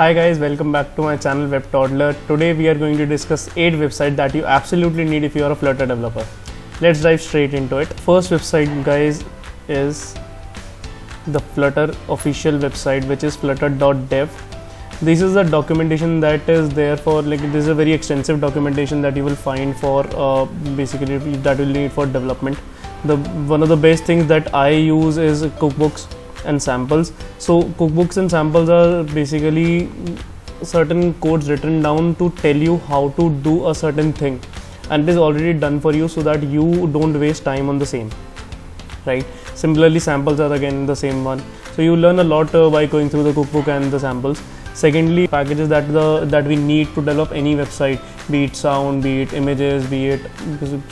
Hi guys, welcome back to my channel Web Toddler. Today we are going to discuss 8 websites that you absolutely need if you are a Flutter developer. Let's dive straight into it. First website guys is the Flutter official website, which is flutter.dev. This is the documentation that is there for, this is a very extensive documentation that you will find for basically that will need for development. One of the best things that I use is cookbooks and samples. So cookbooks and samples are basically certain codes written down to tell you how to do a certain thing, and it is already done for you so that you don't waste time on the same, right? Similarly, samples are again the same one, so you learn a lot by going through the cookbook and the samples. Secondly, packages that we need to develop any website, be it sound, be it images, be it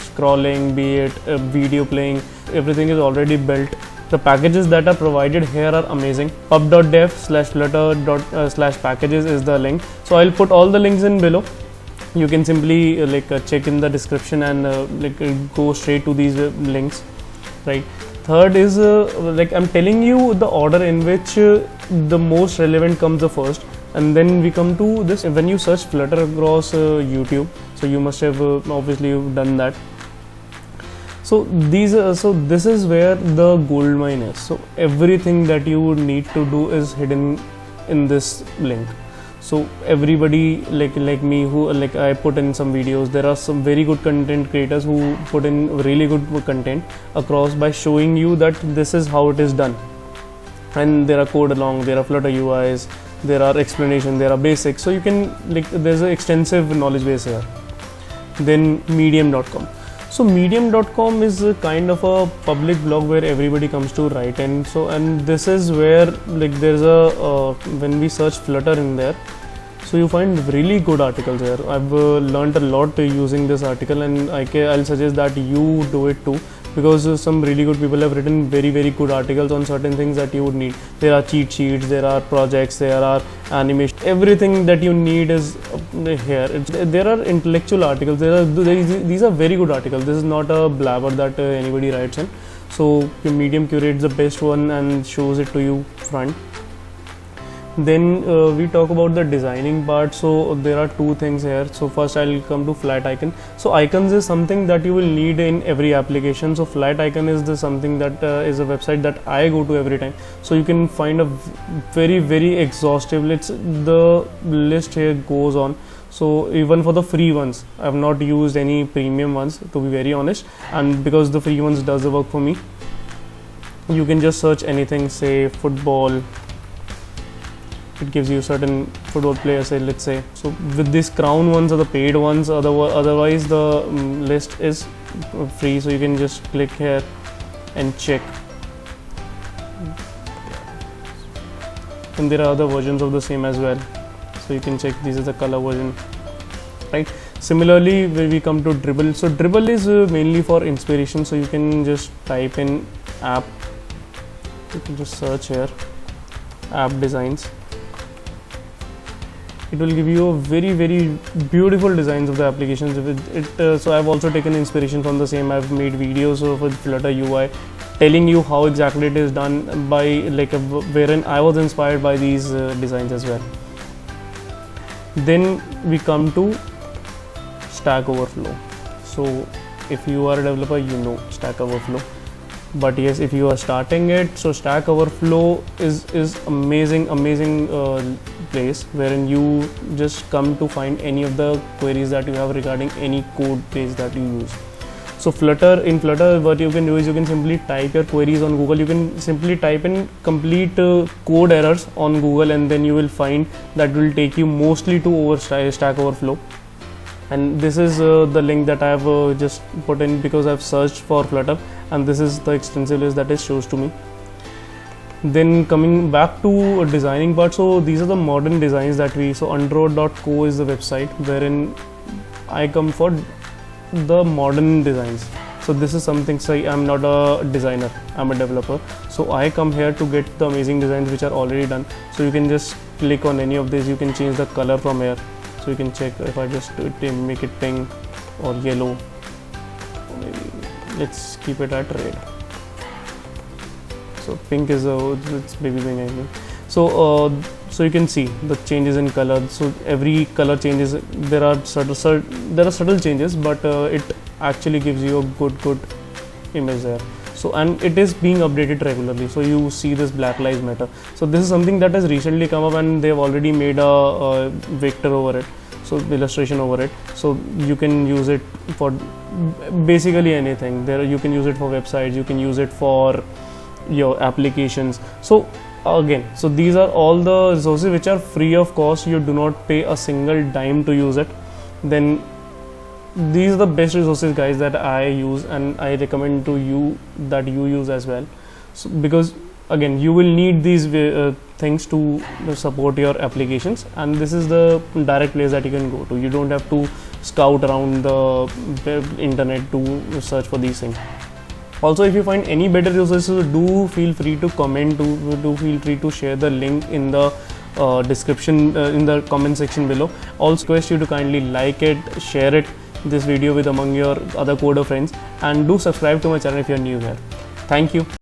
scrolling, be it video playing, everything is already built. The packages that are provided here are amazing. pub.dev/flutter/packages is the link. So I'll put all the links in below. You can simply check in the description and go straight to these links, right? Third is I'm telling you the order in which the most relevant comes the first, and then we come to this. When you search Flutter across YouTube, so you must have obviously done that. So this is where the gold mine is. So everything that you would need to do is hidden in this link. So everybody like me who I put in some videos, there are some very good content creators who put in really good content across by showing you that this is how it is done. And there are code along, there are Flutter UIs, there are explanation, there are basics. So you can there's an extensive knowledge base here. Then medium.com. So medium.com is a kind of a public blog where everybody comes to write, and this is where there's a when we search Flutter in there, so you find really good articles here. I've learned a lot using this article, and I'll suggest that you do it too, because some really good people have written very good articles on certain things that you would need. There are cheat sheets, there are projects, there are animation, everything that you need is here. There are intellectual articles, these are very good articles. This is not a blabber that anybody writes in. So Medium curates the best one and shows it to you front. Then we talk about the designing part. So there are two things here. So first I'll come to flat icon. So icons is something that you will need in every application. So flat icon is something that is a website that I go to every time. So you can find a very exhaustive list. The list here goes on. So even for the free ones, I have not used any premium ones, to be very honest, and because the free ones does the work for me. You can just search anything, say football. It gives you certain football players, let's say. So with these crown ones are the paid ones, otherwise the list is free. So you can just click here and check. And there are other versions of the same as well. So you can check, this is the color version, right? Similarly, when we come to Dribbble, so Dribbble is mainly for inspiration. So you can just type in app, you can just search here, app designs. It will give you a very beautiful designs of the applications. So I've also taken inspiration from the same. I've made videos with Flutter UI telling you how exactly it is done by wherein I was inspired by these designs as well. Then we come to Stack Overflow. So if you are a developer, you know Stack Overflow. But yes, if you are starting it, so Stack Overflow is amazing place wherein you just come to find any of the queries that you have regarding any code base that you use. So in Flutter, what you can do is you can simply type your queries on Google. You can simply type in complete code errors on Google, and then you will find that will take you mostly to Stack Overflow. And this is the link that I have just put in because I've searched for Flutter, and this is the extensive list that it shows to me. Then coming back to designing part, so these are the modern designs that so Unroad.co is the website wherein I come for the modern designs. So this is something, say I'm not a designer, I'm a developer, so I come here to get the amazing designs which are already done. So you can just click on any of these, you can change the color from here. So you can check if I just make it pink or yellow, or maybe let's keep it at red. So pink is it's baby pink, I think. So So you can see the changes in color. So every color changes. There are subtle changes, but it actually gives you a good image there. So, and it is being updated regularly. So you see this Black Lives Matter. So this is something that has recently come up, and they've already made a vector over it. So illustration over it. So you can use it for basically anything. There you can use it for websites. You can use it for your applications. So again, so these are all the resources which are free of cost. You do not pay a single dime to use it. Then these are the best resources, guys, that I use, and I recommend to you that you use as well. So because again, you will need these things to support your applications, and this is the direct place that you can go to. You don't have to scout around the internet to search for these things. Also, if you find any better resources, do feel free to comment, do feel free to share the link in the description, in the comment section below. Also request you to kindly like it, share it, this video with among your other coder friends, and do subscribe to my channel if you are new here. Thank you.